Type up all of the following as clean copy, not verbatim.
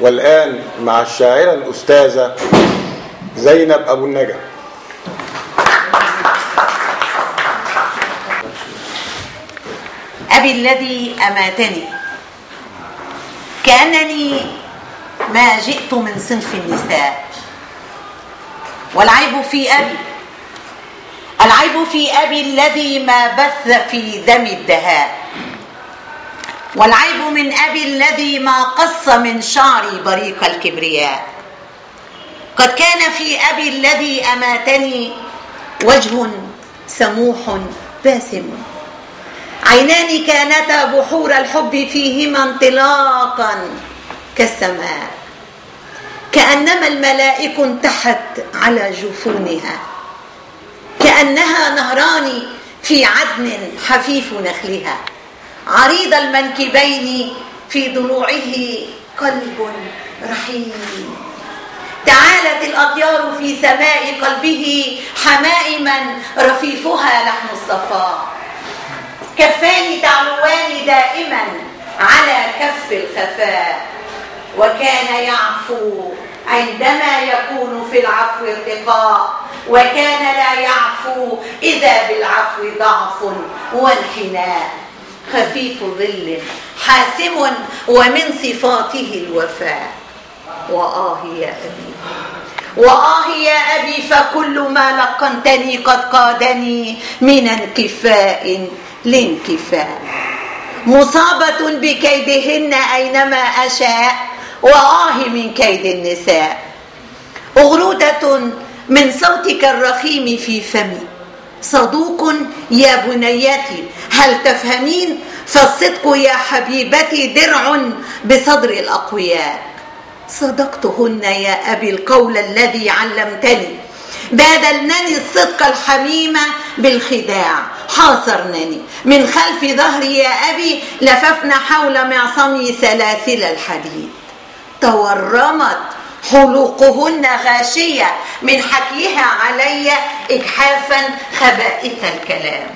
والآن مع الشاعرة الأستاذة زينب أبو النجا. أبي الذي أماتني كأنني ما جئت من صنف النساء، والعيب في أبي، العيب في أبي الذي ما بث في دم الدهاء، والعيب من أبي الذي ما قص من شعري بريق الكبرياء. قد كان في أبي الذي أماتني وجه سموح باسم، عينان كانتا بحور الحب فيهما انطلاقا كالسماء، كأنما الملائك انتحت على جفونها، كأنها نهران في عدن حفيف نخلها، عريض المنكبين في ضلوعه قلب رحيم، تعالت الأطيار في سماء قلبه حمائما رفيفها لحم الصفاء، كفان تعلوان دائما على كف الخفاء، وكان يعفو عندما يكون في العفو ارتقاء، وكان لا يعفو إذا بالعفو ضعف وانحناء، خفيف ظل حاسم ومن صفاته الوفاء. وآه يا أبي، وآه يا أبي، فكل ما لقنتني قد قادني من انكفاء لانكفاء، مصابة بكيدهن أينما أشاء، وآه من كيد النساء، أغرودة من صوتك الرخيم في فمي، صدوق يا بنيتي هل تفهمين، فالصدق يا حبيبتي درع بصدر الأقوياء. صدقتهن يا أبي القول الذي علمتني، بادلنني الصدق الحميم بالخداع، حاصرنني من خلف ظهري يا أبي، لففن حول معصمي سلاسل الحديد، تورمت حلوقهن غاشية من حكيها علي إجحافا خبائث الكلام.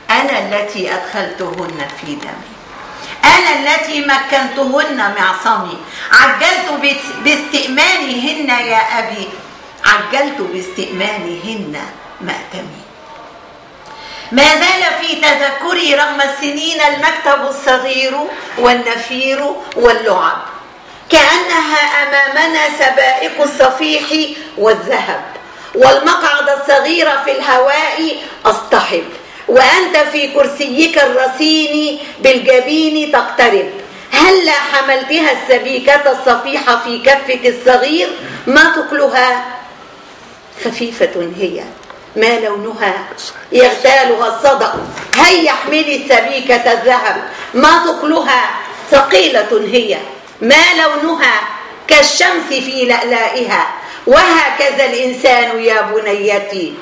أنا التي أدخلتهن في دمي، أنا التي مكنتهن معصمي، عجلت باستئمانهن يا أبي، عجلت باستئمانهن مأتمي. ما زال في تذكري رغم السنين المكتب الصغير والنفير واللعب، كأنها أمامنا سبائك الصفيح والذهب، والمقعد الصغير في الهواء أصطحب، وأنت في كرسيك الرصين بالجبين تقترب. هلا حملتها السبيكة الصفيحة في كفك الصغير، ما ثقلها؟ خفيفة هي، ما لونها؟ يغتالها الصدأ. هيا احملي السبيكة الذهب، ما ثقلها؟ ثقيلة هي، ما لونها؟ كالشمس في لألائها. وهكذا الإنسان يا بنيتي،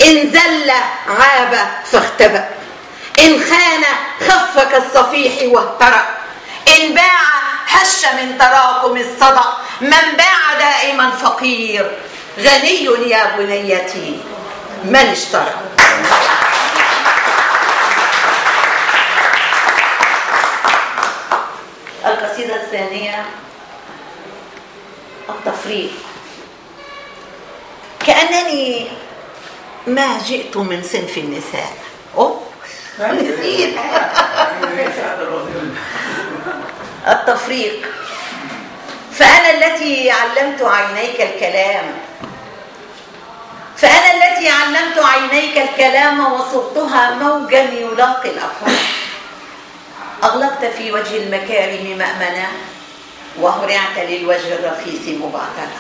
إن زل عاب فاختبأ، إن خان خف كالصفيح واهترأ، إن باع هش من تراكم الصدأ، من باع دائما فقير، غني يا بنيتي من اشترى. القصيدة الثانية التفريق. كأنني ما جئت من صنف النساء. نسيت. التفريق. فأنا التي علمت عينيك الكلام، فأنا التي علمت عينيك الكلام، وصرتها موجا يلاقي الأفراح. أغلقت في وجه المكارم مأمنا، وهرعت للوجه الرخيص مبعثرا،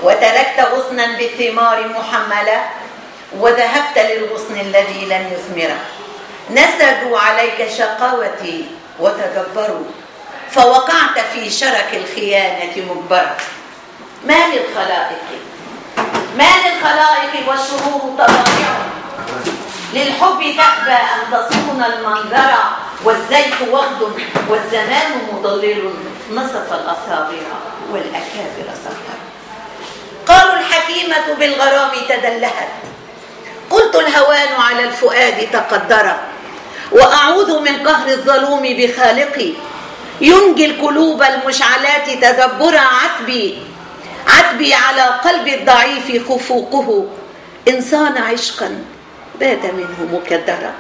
وتركت غصنا بالثمار محملة، وذهبت للغصن الذي لن يثمره. نسجوا عليك شقاوتي وتجبروا، فوقعت في شرك الخيانة مجبرة. ما للخلائق، ما للخلائق والشهور طبائع، للحب تأبى أن تصون المنظر، والزيت وغد والزمان مضلل، نصف الأصابع والأكابر سهر. قالوا الحكيمة بالغرام تدلهت، قلت الهوان على الفؤاد تقدر، وأعوذ من قهر الظلوم بخالقي، ينجي القلوب المشعلات تدبرا. عتبي على قلب الضعيف خفوقه، إن صان عشقا بات منه مكدرا.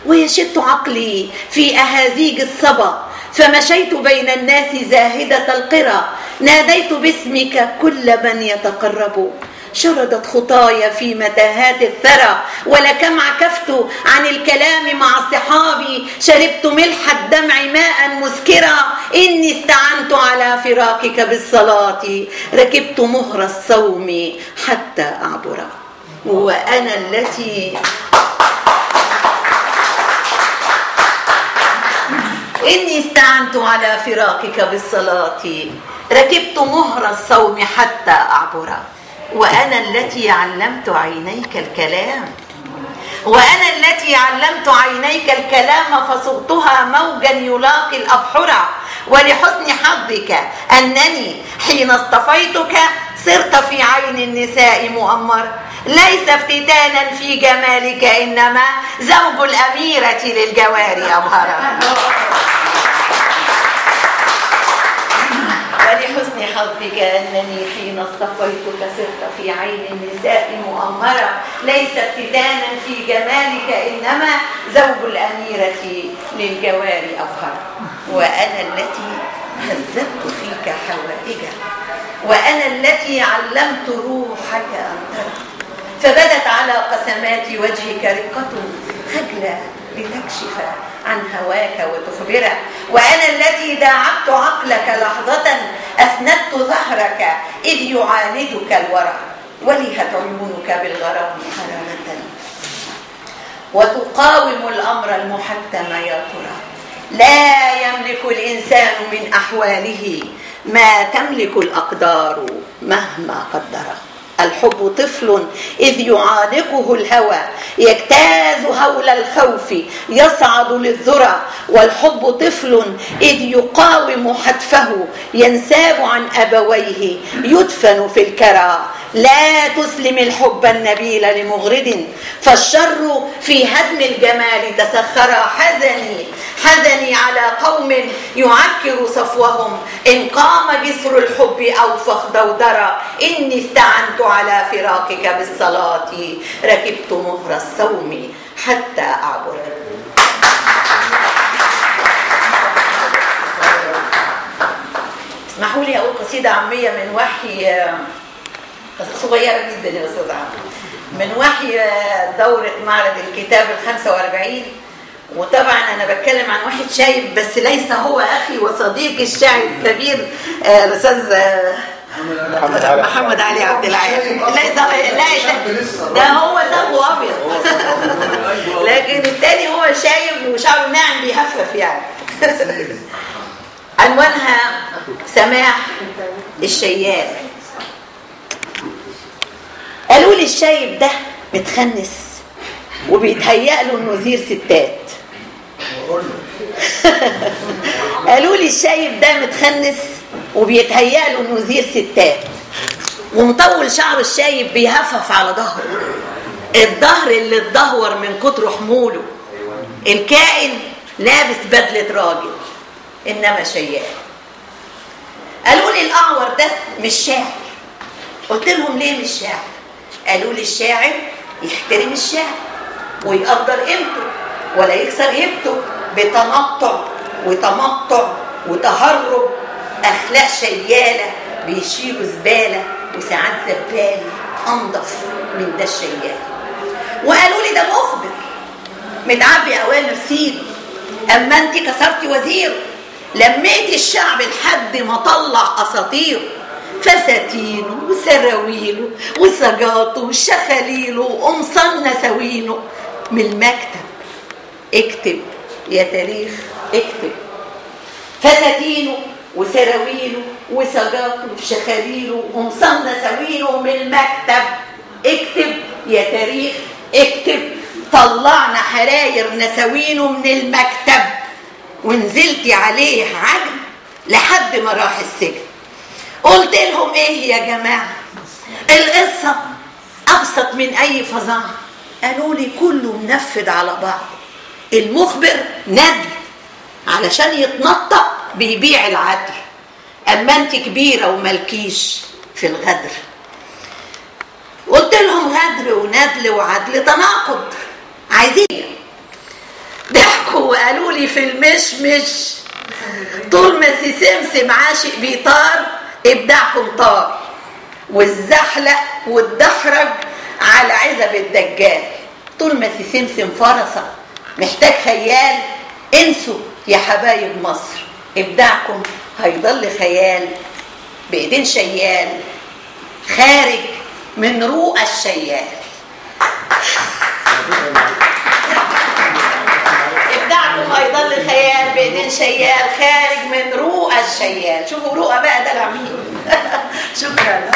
ويشت عقلي في أهازيج الصبا، فمشيت بين الناس زاهدة القرى. ناديت باسمك كل من يتقرب، شردت خطايا في متاهات الثرى. ولكم عكفت عن الكلام مع صحابي، شربت ملح الدمع ماء مسكرا. إني استعنت على فراقك بالصلاة، ركبت مهر الصوم حتى أعبر. وأنا التي إني استعنت على فراقك بالصلاة، ركبت مهر الصوم حتى أعبر. وأنا التي علمت عينيك الكلام، وأنا التي علمت عينيك الكلام، فصغتها موجا يلاقي الأبحر. ولحسن حظك أنني حين اصطفيتك صرت في عين النساء مؤمر. ليس افتتانا في جمالك، إنما زوج الأميرة للجواري أبهرا. ولحسن حظك أنني حين اصطفيتك صرت في عين النساء مؤمرة. ليس افتتانا في جمالك، إنما زوج الأميرة للجواري أبهر. وأنا التي هذبت فيك حوائجا، وأنا التي علمت روحك أن ترى. فبدت على قسمات وجهك رقة خجلة لتكشف عن هواك وتخبره. وأنا التي داعبت عقلك لحظة، أسندت ظهرك إذ يعاندك الورع. ولهت عيونك بالغرام حرارة، وتقاوم الأمر المحتم يا ترى. لا يملك الإنسان من أحواله ما تملك الأقدار مهما قدره. الحب طفل إذ يعانقه الهوى، يجتاز هول الخوف يصعد للذرى. والحب طفل إذ يقاوم حتفه، ينساب عن أبويه يدفن في الكرى. لا تسلم الحب النبيل لمغرد، فالشر في هدم الجمال تسخر. حزني على قوم يعكر صفوهم، إن قام جسر الحب أوفخ دودرا. إني استعنت على فراقك بالصلاة، ركبت مهر الصوم حتى أعبر. اسمحوا لي أقول قصيدة عامية من وحي صغيرة جدا يا أستاذ عمرو، من وحي دورة معرض الكتاب ال45. وطبعا أنا بتكلم عن واحد شايب، بس ليس هو أخي وصديقي الشاعر الكبير الأستاذ محمد علي عبد العال. ده هو ثوبه أبيض، لكن التاني هو شايب وشعره ناعم بيهفف يعني. عنوانها سماح الشيال. قالوا لي الشايب ده متخنس وبيتهيأ له انه يثير ستات. قالوا لي الشايب ده متخنس وبيتهيأ له انه يثير ستات، ومطول شعر الشايب بيهفف على ظهره، الظهر اللي اتدهور من كتر حموله. الكائن لابس بدلة راجل انما شيال. قالوا لي الاعور ده مش شاعر. قلت لهم ليه مش شاعر؟ قالوا لي الشاعر يحترم الشاعر ويقدر قيمته ولا يكسر هيبته بتنطع وتمطع وتهرب. اخلاق شياله بيشيلوا زباله وساعات زبال انضف من ده الشيال. وقالوا لي ده مخبر متعبي اوامر سيده، اما انت كسرتي وزيره، لميتي الشعب لحد ما طلع اساطيره. فساتينه وسراويله وسجاته وشخاليله وقمصان نساوينه. من المكتب اكتب يا تاريخ اكتب. فساتينه وسراويله وسجاته وشخاليله وقمصان نساوينه. من المكتب اكتب يا تاريخ اكتب. طلعنا حراير نساوينه من المكتب، ونزلتي عليه عجب لحد ما راح السجن. قلت لهم ايه يا جماعة القصة ابسط من اي فظاعة. قالوا لي كله منفذ على بعض. المخبر ندل علشان يتنطق بيبيع العدل، اما انت كبيره وملكيش في الغدر. قلت لهم غدر وندل وعدل تناقض، عايزين. ضحكوا وقالوا لي في المشمش طول ما سمسم عاشق بيطار ابداعكم طار، والزحلق والدحرج على عزب الدجال. طول ما سمسم فرصه محتاج خيال، انسوا يا حبايب مصر، ابداعكم هيضل خيال بايدين شيال خارج من رؤى الشيال. ابداعكم هيضل خيال بايدين شيال خارج من رؤى الشيال. شوفوا رؤى بقى ده العميل. شكرا.